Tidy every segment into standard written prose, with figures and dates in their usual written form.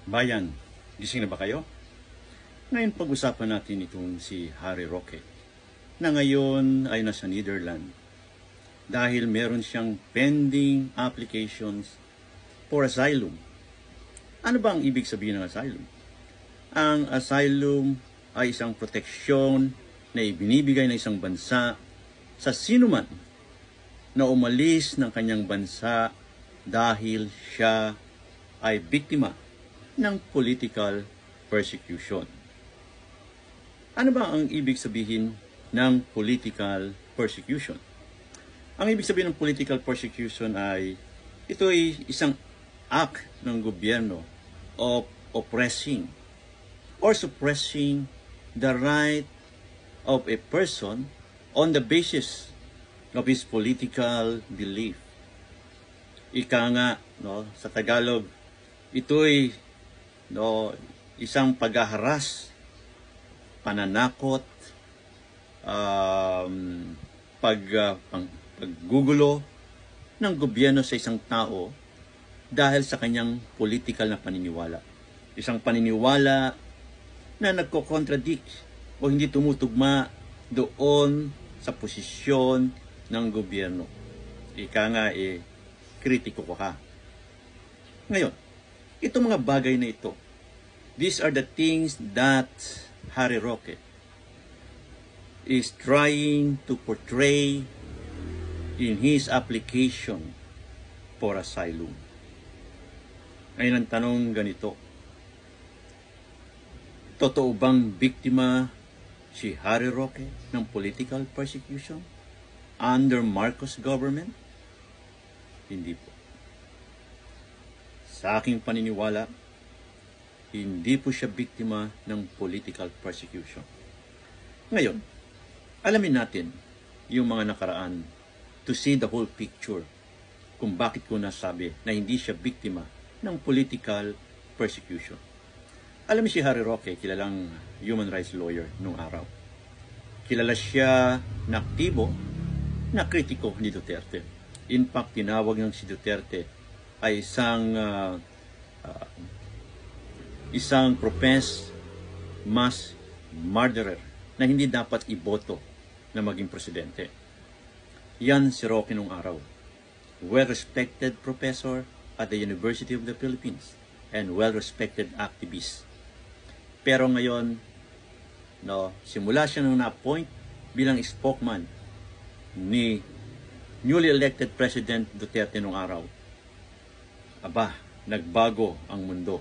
Bayan, gising na ba kayo? Ngayon pag-usapan natin itong si Harry Roque na ngayon ay nasa Netherlands dahil meron siyang pending applications for asylum. Ano ba ang ibig sabihin ng asylum? Ang asylum ay isang proteksyon na ibinibigay ng isang bansa sa sinuman na umalis ng kanyang bansa dahil siya ay biktima ng political persecution. Ano ba ang ibig sabihin ng political persecution? Ang ibig sabihin ng political persecution ay ito ay isang act ng gobyerno of oppressing or suppressing the right of a person on the basis of his political belief. Ika nga, sa Tagalog, ito'y isang paghaharas, pananakot, paggugulo ng gobyerno sa isang tao dahil sa kanyang political na paniniwala. Isang paniniwala na nagko-contradict o hindi tumutugma doon sa posisyon ng gobyerno. Ika nga, kritiko ko ha. Ngayon, itong mga bagay na ito, these are the things that Harry Roque is trying to portray in his application for asylum. Ngayon ang tanong ganito, totoo bang biktima si Harry Roque ng political persecution under Marcos government? Hindi po. Sa aking paniniwala, hindi po siya biktima ng political persecution. Ngayon, alamin natin yung mga nakaraan to see the whole picture kung bakit ko nasabi na hindi siya biktima ng political persecution. Alam niyo si Harry Roque, kilalang human rights lawyer nung araw. Kilala siya na aktibo na kritiko ni Duterte. In fact, tinawag ng si Duterte ay isang professed mass murderer na hindi dapat iboto na maging presidente. Yan si Roque nung araw. Well-respected professor at the University of the Philippines and well-respected activist. Pero ngayon, simula siya nung na-appoint bilang spokesman ni newly elected President Duterte nung araw, nagbago ang mundo.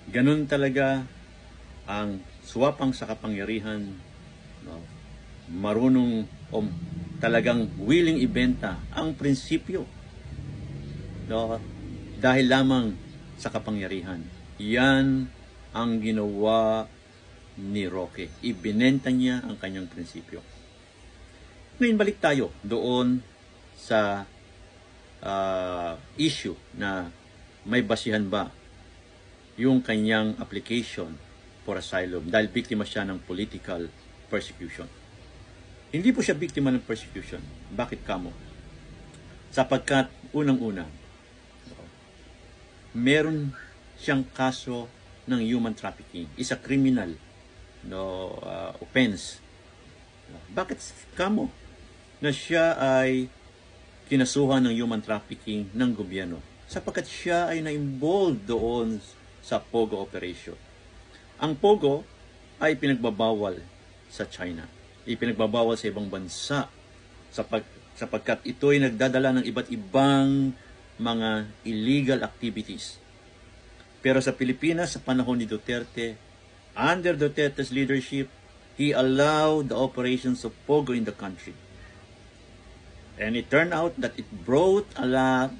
Ganun talaga ang swapang sa kapangyarihan, marunong o talagang willing ibenta ang prinsipyo dahil lamang sa kapangyarihan. Yan ang ginawa ni Roque. Ibinenta niya ang kanyang prinsipyo. Ngayon balik tayo doon sa issue na may basihan ba yung kanyang application for asylum dahil biktima siya ng political persecution. Hindi po siya biktima ng persecution. Bakit kamo? Sapagkat unang-una, meron siyang kaso ng human trafficking. Is a criminal offense. Bakit kamo na siya ay kinasuhan ng human trafficking ng gobyerno? Sapagkat siya ay na-involved doon sa Pogo operation. Ang Pogo ay pinagbabawal sa China. Ipinagbabawal sa ibang bansa sapagkat ito ay nagdadala ng iba't ibang mga illegal activities. Pero sa Pilipinas, sa panahon ni Duterte, under Duterte's leadership, he allowed the operations of Pogo in the country. And it turned out that it brought a lot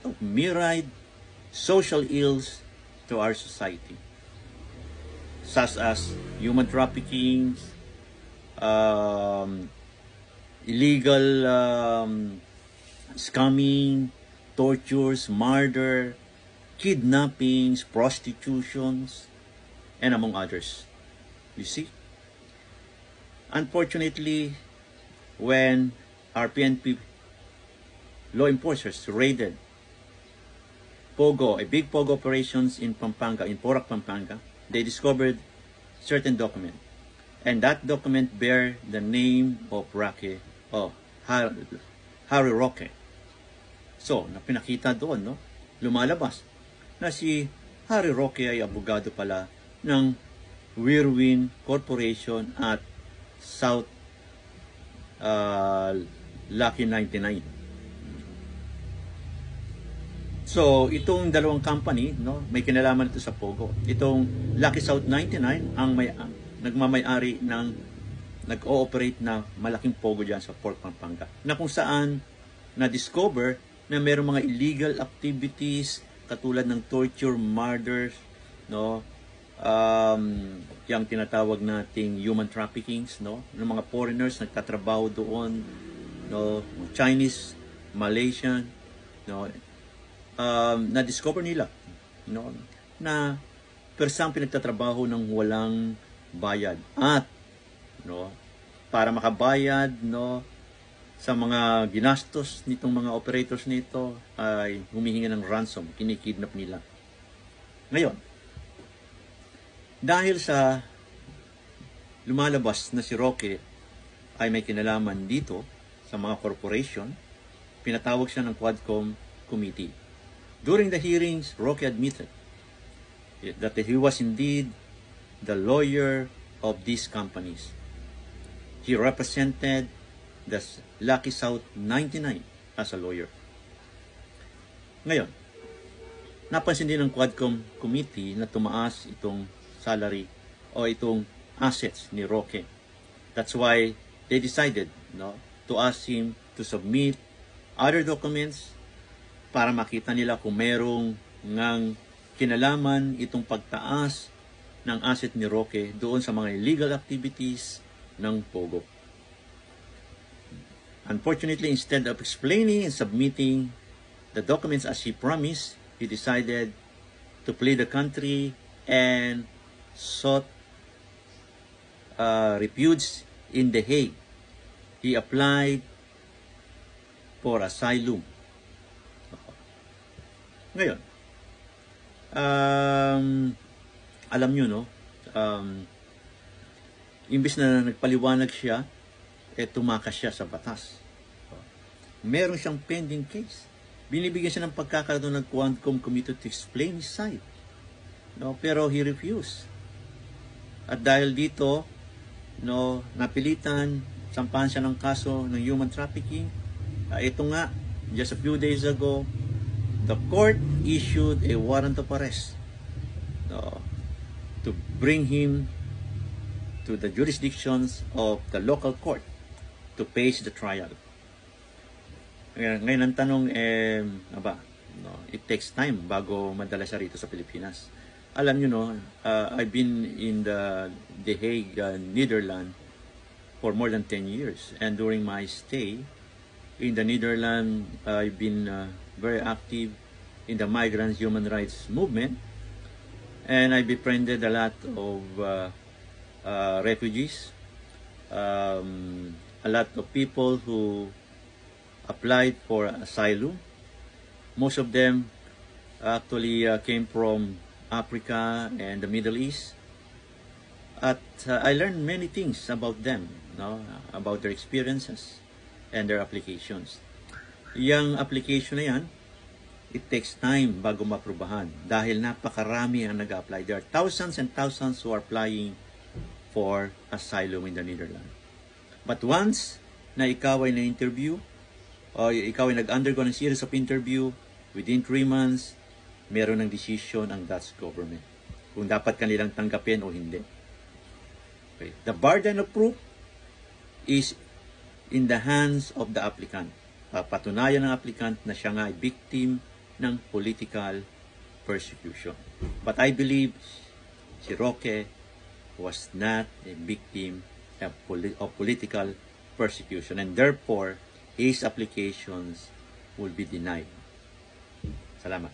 of myriad social ills to our society, such as human trafficking, illegal scamming, tortures, murder, kidnappings, prostitutions, and among others. You see? Unfortunately, when our PNP law enforcers raided Pogo, a big Pogo operations in Pampanga, in Porac, Pampanga, they discovered certain document. And that document bear the name of Harry Roque. So, na pinakita doon, no? Lumalabas na si Harry Roque ay abogado pala ng Whirlwind Corporation at South Lucky 99. So, itong dalawang company, no, may kinalaman ito sa Pogo. Itong Lucky South 99 ang nagmamay-ari ng nag-ooperate na malaking Pogo dyan sa Port Pampanga, na kung saan na-discover na mayroong mga illegal activities katulad ng torture, murders, no, yung tinatawag nating human traffickings, no, ng mga foreigners nagtatrabaho doon, no, Chinese, Malaysian, no, na-discover nila, no, na persang pinagtatrabaho ng walang bayad at, no, para makabayad, no, sa mga ginastos nitong mga operators nito ay humihingi ng ransom, kinikidnap nila. Ngayon, dahil sa lumalabas na si Roque ay may kinalaman dito sa mga corporation, pinatawag siya ng Quadcom Committee. During the hearings, Roque admitted that he was indeed the lawyer of these companies. He represented the Lucky South 99 as a lawyer. Ngayon, napansin din ng Quadcom Committee na tumaas itong salary o itong assets ni Roque. That's why they decided, no, to ask him to submit other documents para makita nila kung merong ngang kinalaman itong pagtaas ng asset ni Roque doon sa mga illegal activities ng Pogo. Unfortunately, instead of explaining and submitting the documents as he promised, he decided to plead the country and sought refuge in The Hague. He applied for asylum. Ngayon, alam nyo, no, imbis na nagpaliwanag siya, tumakas siya sa batas. Meron siyang pending case. Binibigyan siya ng pagkakataon ng Quadcom Committee to explain his side. No, pero he refused. At dahil dito, no, napilitan, sampahan siya ng kaso ng human trafficking. Ito nga, just a few days ago, the court issued a warrant of arrest, no, to bring him to the jurisdictions of the local court to face the trial. Ngayon ang tanong, no, it takes time bago madala siya rito sa Pilipinas. Alam nyo, no, I've been in the Hague, Netherlands for more than 10 years. And during my stay in the Netherlands, I've been very active in the migrants' human rights movement. And I befriended a lot of refugees, a lot of people who applied for asylum. Most of them actually came from Africa and the Middle East. At I learned many things about them, no? About their experiences and their applications. Yung application na yan, it takes time bago maprubahan dahil napakarami ang nag-apply. There are thousands and thousands who are applying for asylum in the Netherlands. But once na ikaw ay na-interview o ikaw ay nag-undergo ng series of interview, within 3 months, meron ng decision ang Dutch government kung dapat kanilang tanggapin o hindi. Okay. The burden of proof is in the hands of the applicant. Patunayan ng applicant na siya nga ay victim ng political persecution. But I believe si Roque was not a victim of political persecution, and therefore his applications will be denied. Salamat.